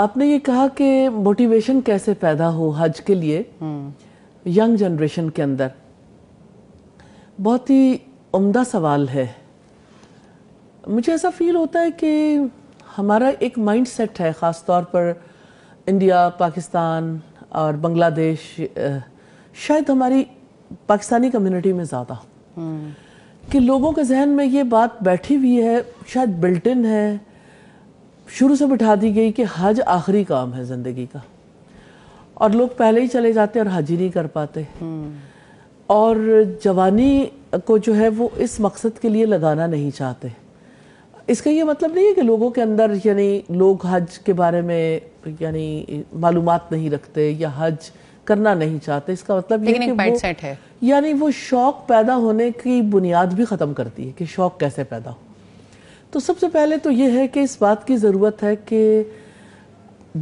آپ نے یہ کہا کہ موٹیویشن کیسے پیدا ہو حج کے لیے ینگ جنریشن کے اندر، بہت ہی عمدہ سوال ہے۔ مجھے ایسا فیل ہوتا ہے کہ ہمارا ایک مائنڈ سیٹ ہے، خاص طور پر انڈیا، پاکستان اور بنگلہ دیش، شاید ہماری پاکستانی کمیونٹی میں زیادہ، کہ لوگوں کے ذہن میں یہ بات بیٹھی ہوئی ہے، شاید بلٹ ان ہے، شروع سے بٹھا دی گئی کہ حج آخری کام ہے زندگی کا، اور لوگ پہلے ہی چلے جاتے اور حج ہی نہیں کر پاتے، اور جوانی کو جو ہے وہ اس مقصد کے لیے لگانا نہیں چاہتے۔ اس کا یہ مطلب نہیں ہے کہ لوگوں کے اندر یعنی لوگ حج کے بارے میں یعنی معلومات نہیں رکھتے یا حج کرنا نہیں چاہتے، اس کا مطلب یہ ہے کہ یعنی وہ شوق پیدا ہونے کی بنیاد بھی ختم کرتی ہے کہ شوق کیسے پیدا ہو۔ تو سب سے پہلے تو یہ ہے کہ اس بات کی ضرورت ہے کہ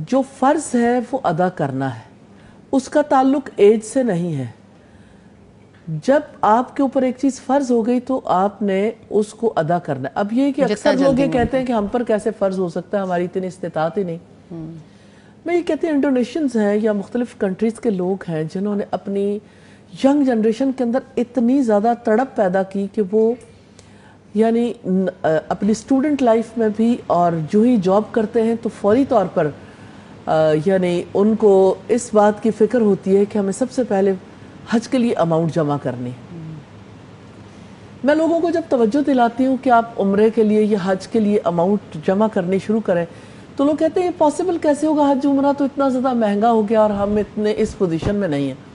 جو فرض ہے وہ ادا کرنا ہے، اس کا تعلق ایج سے نہیں ہے۔ جب آپ کے اوپر ایک چیز فرض ہو گئی تو آپ نے اس کو ادا کرنا ہے۔ اب یہ کہ اکثر لوگ یہ کہتے ہیں کہ ہم پر کیسے فرض ہو سکتا ہے، ہماری اتنی استطاعت ہی نہیں۔ میں یہ کہتی ہوں انڈونیشینز ہیں یا مختلف کنٹریز کے لوگ ہیں جنہوں نے اپنی ینگ جنریشن کے اندر اتنی زیادہ تڑپ پیدا کی کہ وہ یعنی اپنی اسٹوڈنٹ لائف میں بھی اور جو ہی جاب کرتے ہیں تو فوری طور پر یعنی ان کو اس بات کی فکر ہوتی ہے کہ ہمیں سب سے پہلے حج کے لیے اماؤنٹ جمع کرنی۔ میں لوگوں کو جب توجہ دلاتی ہوں کہ آپ عمرے کے لیے یا حج کے لیے اماؤنٹ جمع کرنی شروع کریں تو لوگ کہتے ہیں یہ پاسبل کیسے ہوگا، حج عمرہ تو اتنا زیادہ مہنگا ہو گیا اور ہم اتنے اس پوزیشن میں نہیں ہیں۔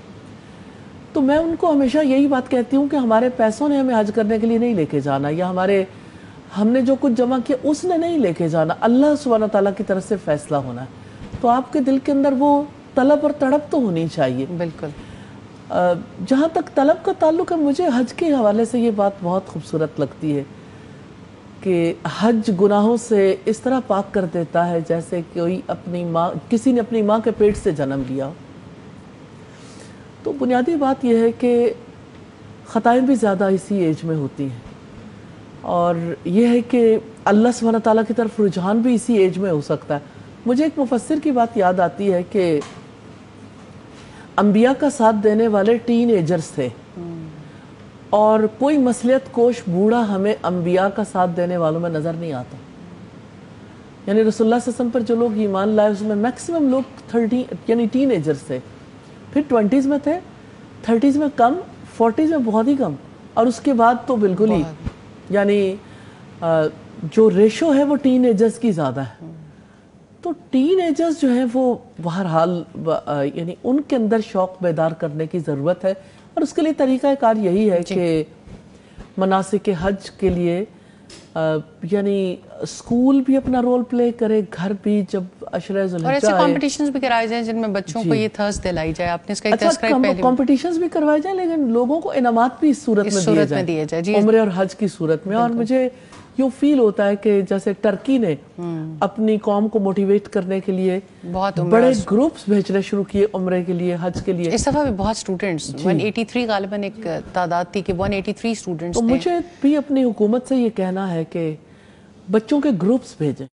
تو میں ان کو ہمیشہ یہی بات کہتی ہوں کہ ہمارے پیسوں نے ہمیں حج کرنے کے لیے نہیں لے کے جانا، یا ہم نے جو کچھ جمع کیا اس نے نہیں لے کے جانا، اللہ سبحانہ تعالیٰ کی طرف سے فیصلہ ہونا ہے۔ تو آپ کے دل کے اندر وہ طلب اور تڑپ تو ہونی چاہیے۔ بالکل۔ جہاں تک طلب کا تعلق ہے، مجھے حج کے حوالے سے یہ بات بہت خوبصورت لگتی ہے کہ حج گناہوں سے اس طرح پاک کر دیتا ہے جیسے کوئی کسی نے اپنی ماں کے پیٹ سے جنم لیا۔ تو بنیادی بات یہ ہے کہ خطائیں بھی زیادہ اسی ایج میں ہوتی ہیں، اور یہ ہے کہ اللہ سبحانہ تعالیٰ کی طرف رجحان بھی اسی ایج میں ہو سکتا ہے۔ مجھے ایک مفسر کی بات یاد آتی ہے کہ انبیاء کا ساتھ دینے والے ٹین ایجرز تھے، اور کوئی مصلحت کوش بوڑھا ہمیں انبیاء کا ساتھ دینے والوں میں نظر نہیں آتا۔ یعنی رسول اللہ صلی اللہ علیہ وسلم پر جو لوگ ایمان لائے اس میں میکسیمم لوگ 30 یعنی ٹین ایجرز تھے، پھر 20s میں تھے، 30s میں کم، 40s میں بہت ہی کم، اور اس کے بعد تو بالکل ہی یعنی جو ریشو ہے وہ ٹین ایجرز کی زیادہ ہے۔ تو ٹین ایجرز جو ہیں وہ بہرحال یعنی ان کے اندر شوق بیدار کرنے کی ضرورت ہے، اور اس کے لیے طریقہ کار یہی ہے کہ مناسک حج کے لیے یعنی اسکول بھی اپنا رول پلے کرے، گھر بھی جب عشرہ ذوالحجہ اور ایسے کمپٹیشنز بھی کرائے جائیں جن میں بچوں کو یہ تھرس دلائی جائے۔ آپ نے اس کا ایک تذکرہ پہلے کمپٹیشنز بھی کروائے جائیں، لیکن لوگوں کو انعامات بھی اس صورت میں دیے جائیں، عمرے اور حج کی صورت میں۔ اور مجھے یوں فیل ہوتا ہے کہ جیسے ٹرکی نے اپنی قوم کو موٹیویٹ کرنے کے لیے بڑے گروپس بھیجنے شروع کیے عمرے کے لیے، حج کے لیے۔ اس دفعہ بھی بہت اسٹوڈنٹس 183 غالباً ایک تعداد تھی کہ 183 اسٹوڈنٹس۔ تو مجھے بھی اپنی حکومت سے یہ کہنا ہے کہ بچوں کے گروپس بھیجیں۔